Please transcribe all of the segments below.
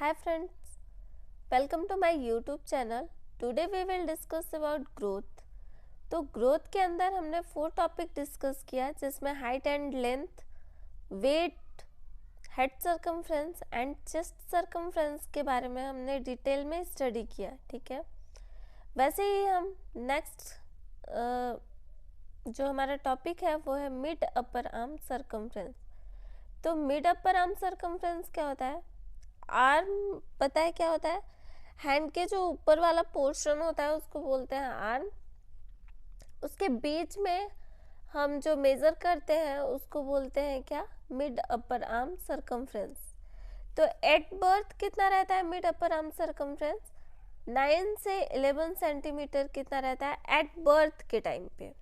Hi friends, welcome to my YouTube channel. Today we will discuss about growth. तो growth के अंदर हमने 4 topic discuss किया जिसमें height and length, weight, head circumference and chest circumference के बारे में हमने डिटेल में स्टडी किया. ठीक है, वैसे ही हम नेक्स्ट जो हमारा टॉपिक है वो है मिड अपर आर्म सर्कमफ्रेंस. तो मिड अपर आर्म सर्कमफ्रेंस क्या होता है? आर्म पता है क्या होता है? हैंड के जो ऊपर वाला पोर्शन होता है उसको बोलते हैं आर्म. उसके बीच में हम जो मेजर करते हैं उसको बोलते हैं क्या? Mid upper arm circumference. तो एट बर्थ कितना रहता है मिड अपर आर्म सर्कमफ्रेंस? 9 से 11 सेंटीमीटर कितना रहता है एट बर्थ के टाइम पे.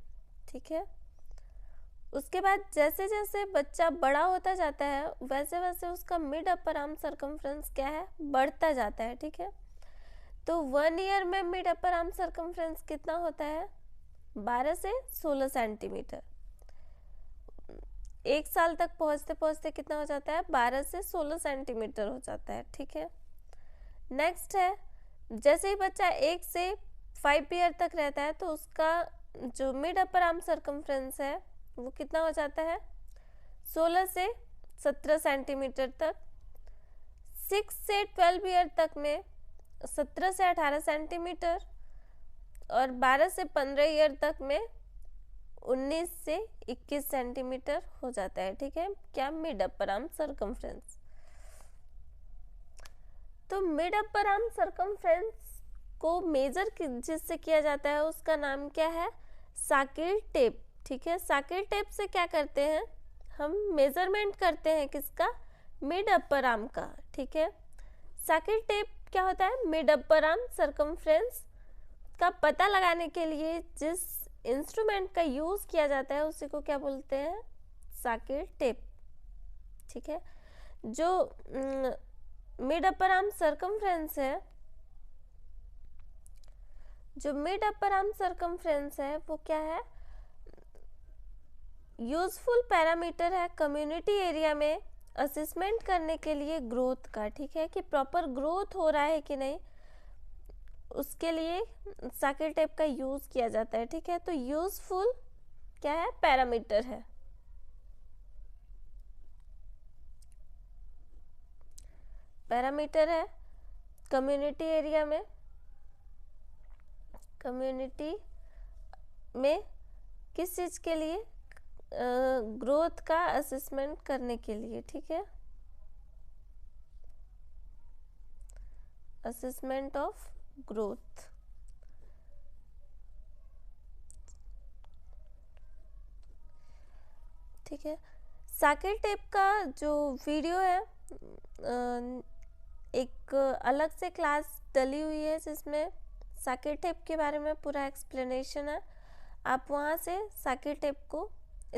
ठीक है, उसके बाद जैसे जैसे बच्चा बड़ा होता जाता है वैसे वैसे उसका मिड अपर आर्म सर्कमफ्रेंस क्या है? बढ़ता जाता है. ठीक है, तो 1 ईयर में मिड अपर आर्म सर्कमफ्रेंस कितना होता है? 12 से 16 सेंटीमीटर. 1 साल तक पहुंचते पहुंचते कितना हो जाता है? 12 से 16 सेंटीमीटर हो जाता है. ठीक है, नेक्स्ट है जैसे ही बच्चा 1 से 5 ईयर तक रहता है तो उसका जो मिड अपर आर्म सर्कमफ्रेंस है वो कितना हो जाता है? 16 से 17 सेंटीमीटर तक. 6 से 12 ईयर तक में 17 से 18 सेंटीमीटर और 12 से 15 ईयर तक में 19 से 21 सेंटीमीटर हो जाता है. ठीक है, क्या? Mid upper arm circumference. तो मिड अपर आर्म सर्कमफ्रेंस को मेजर जिससे किया जाता है उसका नाम क्या है? साकिल टेप. ठीक है, साकिल टेप से क्या करते हैं? हम मेजरमेंट करते हैं किसका? मिड अपर आर्म का. ठीक है, साकिल टेप क्या होता है? मिड अपर आर्म सर्कमफ्रेंस का पता लगाने के लिए जिस इंस्ट्रूमेंट का यूज किया जाता है उसी को क्या बोलते हैं? साकिल टेप. ठीक है, जो मिड अपर आर्म सर्कमफ्रेंस है, जो मिड अपर आर्म सर्कमफ्रेंस है वो क्या है? यूजफुल पैरामीटर है कम्युनिटी एरिया में असेसमेंट करने के लिए ग्रोथ का. ठीक है, कि प्रॉपर ग्रोथ हो रहा है कि नहीं उसके लिए साकिल टेप का यूज किया जाता है. ठीक है, तो यूजफुल क्या है? पैरामीटर है. पैरामीटर है कम्युनिटी एरिया में, कम्युनिटी में किस चीज के लिए? ग्रोथ का असेसमेंट करने के लिए. ठीक है, असेसमेंट ऑफ ग्रोथ. ठीक है, साकिल टेप का जो वीडियो है एक अलग से क्लास डली हुई है जिसमें साकिल टेप के बारे में पूरा एक्सप्लेनेशन है. आप वहाँ से साकिल टेप को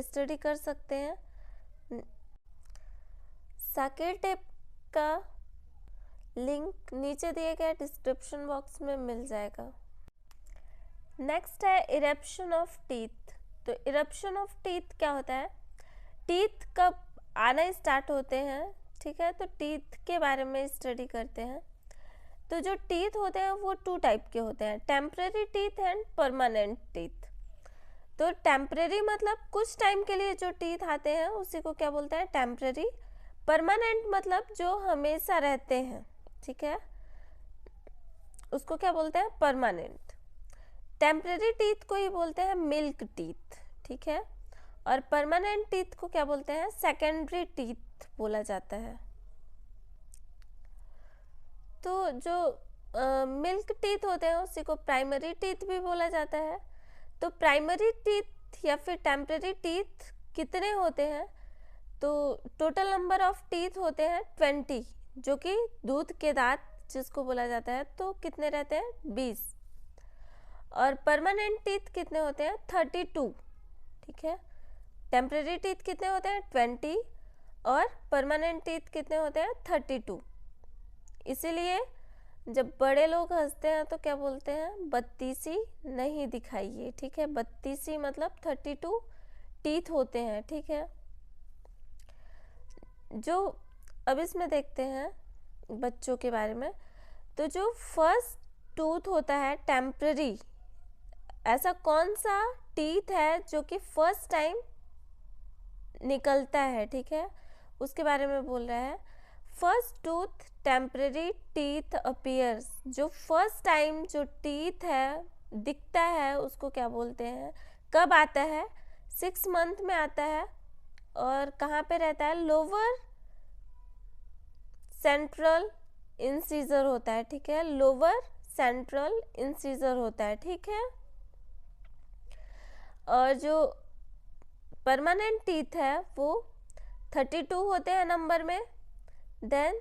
स्टडी कर सकते हैं. साकिल टेप का लिंक नीचे दिए गए डिस्क्रिप्शन बॉक्स में मिल जाएगा. नेक्स्ट है इरप्शन ऑफ टीथ. तो इरप्शन ऑफ टीथ क्या होता है? टीथ कब आना स्टार्ट होते हैं? ठीक है, तो टीथ के बारे में स्टडी करते हैं. तो जो टीथ होते हैं वो 2 टाइप के होते हैं, temporary teeth and permanent teeth. तो टेम्परेरी मतलब कुछ टाइम के लिए जो टीथ आते हैं उसी को क्या बोलते हैं? टेम्परेरी. परमानेंट मतलब जो हमेशा रहते हैं. ठीक है, उसको क्या बोलते हैं? परमानेंट. टेम्परेरी टीथ को ही बोलते हैं मिल्क टीथ. ठीक है, और परमानेंट टीथ को क्या बोलते हैं? सेकेंडरी टीथ बोला जाता है. तो जो मिल्क टीथ होते हैं उसी को प्राइमरी टीथ भी बोला जाता है. तो प्राइमरी टीथ या फिर टेम्परेरी टीथ कितने होते हैं? तो टोटल नंबर ऑफ टीथ होते हैं 20, जो कि दूध के दांत जिसको बोला जाता है. तो कितने रहते हैं? 20. और परमानेंट टीथ कितने होते हैं? 32. ठीक है, टेम्परेरी टीथ कितने होते हैं? 20 और परमानेंट टीथ कितने होते हैं? 32. इसीलिए जब बड़े लोग हंसते हैं तो क्या बोलते हैं? बत्तीसी नहीं दिखाइए. ठीक है, बत्तीसी मतलब 32 टीथ होते हैं. ठीक है, जो अब इसमें देखते हैं बच्चों के बारे में। तो जो फर्स्ट टूथ होता है टेम्पररी, ऐसा कौन सा टीथ है जो कि फर्स्ट टाइम निकलता है, ठीक है, उसके बारे में बोल रहा है। First tooth temporary teeth appears, जो फर्स्ट टाइम जो टीथ है दिखता है उसको क्या बोलते हैं, कब आता है, 6 मंथ में आता है, और कहाँ पे रहता है, लोअर सेंट्रल इंसीजर होता है, ठीक है, लोअर सेंट्रल इंसीजर होता है, ठीक है। और जो परमानेंट टीथ है वो 32 होते हैं नंबर में। देन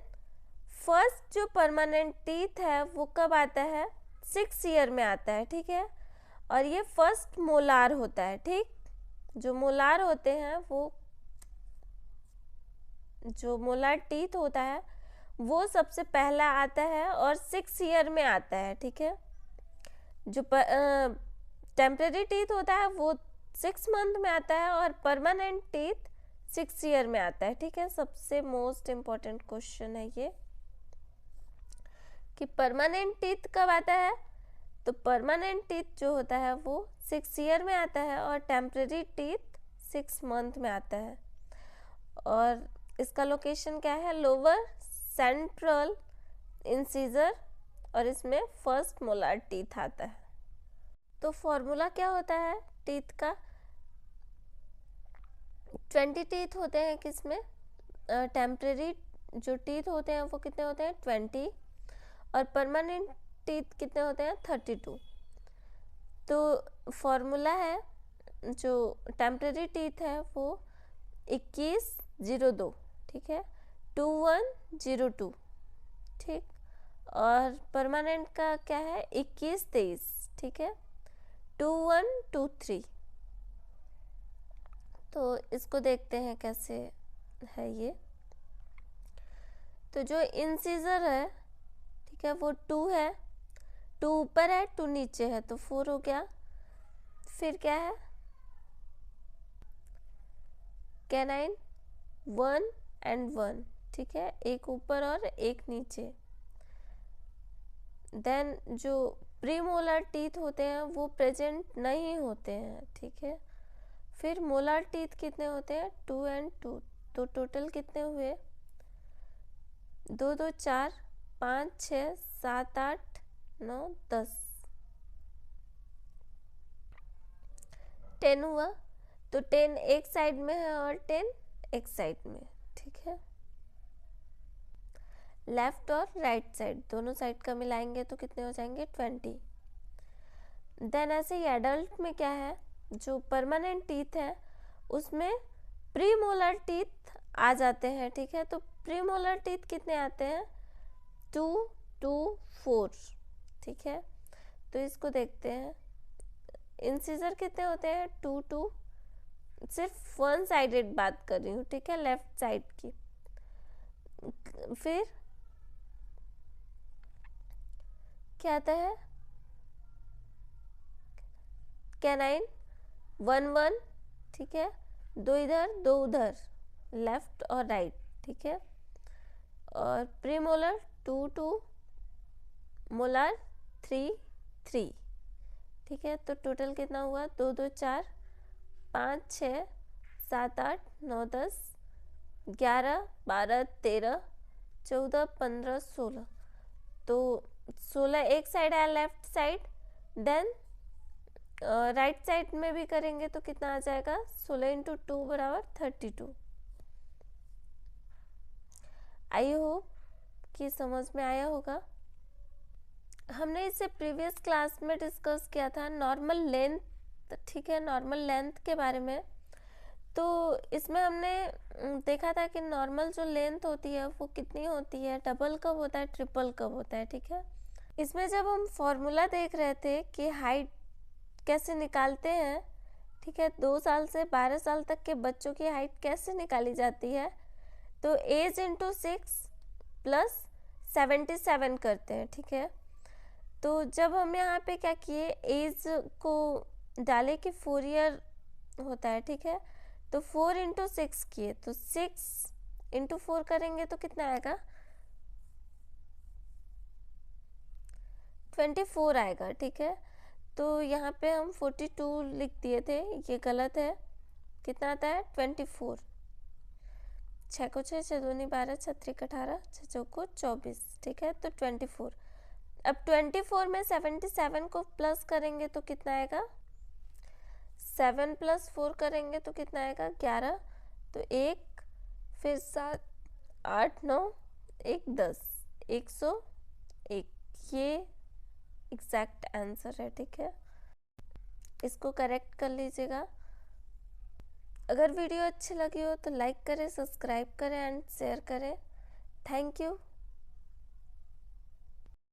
फर्स्ट जो परमानेंट टीथ है वो कब आता है, 6 ईयर में आता है, ठीक है। और ये फर्स्ट मोलार होता है, ठीक, जो मोलार होते हैं वो, जो मोलार टीथ होता है वो सबसे पहला आता है और 6 ईयर में आता है, ठीक है। जो टेम्पररी टीथ होता है वो 6 मंथ में आता है और परमानेंट टीथ 6 ईयर में आता है, ठीक है। सबसे मोस्ट इम्पॉर्टेंट क्वेश्चन है ये कि परमानेंट टीथ कब आता है। तो परमानेंट टीथ जो होता है वो 6 ईयर में आता है और टेम्पररी टीथ 6 मंथ में आता है। और इसका लोकेशन क्या है, लोअर सेंट्रल इंसीजर, और इसमें फर्स्ट मोलार टीथ आता है। तो फॉर्मूला क्या होता है टीथ का, 20 टीथ होते हैं किसमें, टेम्पररी जो टीथ होते हैं वो कितने होते हैं, 20, और परमानेंट टीथ कितने होते हैं, 32। तो फॉर्मूला है, जो टेम्पररी टीथ है वो 2102, ठीक है, 2102, ठीक, और परमानेंट का क्या है, 2123, ठीक है, 2123। तो इसको देखते हैं कैसे है ये। तो जो इंसीजर है, ठीक है, वो 2 है, 2 ऊपर है 2 नीचे है, तो 4 हो गया। फिर क्या है, कैनाइन 1 and 1, ठीक है, एक ऊपर और एक नीचे। देन जो प्रीमोलर टीथ होते हैं वो प्रेजेंट नहीं होते हैं, ठीक है। फिर मोलर टीथ कितने होते हैं, 2 and 2, तो टोटल कितने हुए, 2 2 4 5 6 7 8 9 10, 10 हुआ। तो 10 एक साइड में है और 10 एक साइड में, ठीक है। लेफ्ट और राइट साइड दोनों साइड का मिलाएंगे तो कितने हो जाएंगे, 20। देन ऐसे ही एडल्ट में क्या है, जो परमानेंट टीथ है उसमें प्रीमोलर टीथ आ जाते हैं, ठीक है। तो प्रीमोलर टीथ कितने आते हैं, 2 2 4, ठीक है। तो इसको देखते हैं, इंसीजर कितने होते हैं, 2 2, सिर्फ वन साइडेड बात कर रही हूँ, ठीक है, लेफ्ट साइड की। फिर क्या आता है, कैनाइन 1 1, ठीक है, 2 इधर 2 उधर, लेफ्ट और राइट, ठीक है। और प्रीमोलर 2 2, मोलर 3 3, ठीक है। तो टोटल कितना हुआ, 2 2 4 5 6 7 8 9 10 11 12 13 14 15 16, तो 16 एक साइड है left side. Then right side में भी करेंगे तो कितना आ जाएगा, 16 × 2 बराबर 32। आई होप कि समझ में आया होगा। हमने इसे प्रीवियस क्लास में डिस्कस किया था नॉर्मल लेंथ, ठीक है, नॉर्मल लेंथ के बारे में। तो इसमें हमने देखा था कि नॉर्मल जो लेंथ होती है वो कितनी होती है, डबल कब होता है, ट्रिपल कब होता है, ठीक है। इसमें जब हम फॉर्मूला देख रहे थे कि हाइट कैसे निकालते हैं, ठीक है, 2 साल से 12 साल तक के बच्चों की हाइट कैसे निकाली जाती है, तो एज × 6 + 77 करते हैं, ठीक है। तो जब हम यहाँ पे क्या किए, एज को डाले कि 4 ईयर होता है, ठीक है, तो 4 × 6 किए, तो 6 × 4 करेंगे तो कितना आएगा, 24 आएगा, ठीक है। तो यहाँ पे हम 42 लिख दिए थे, ये गलत है। कितना आता है 24। 6 को 6, 6 दूनी 12, 6 त्रिक 18, 6 चौको 24, ठीक है। तो 24। अब 24 में 77 को प्लस करेंगे तो कितना आएगा, 7 + 4 करेंगे तो कितना आएगा 11। तो 1 फिर 7 8 9 1 10 101, ये एग्जैक्ट आंसर है, ठीक है। इसको करेक्ट कर लीजिएगा। अगर वीडियो अच्छी लगी हो तो लाइक करें, सब्सक्राइब करें एंड शेयर करें। Thank you.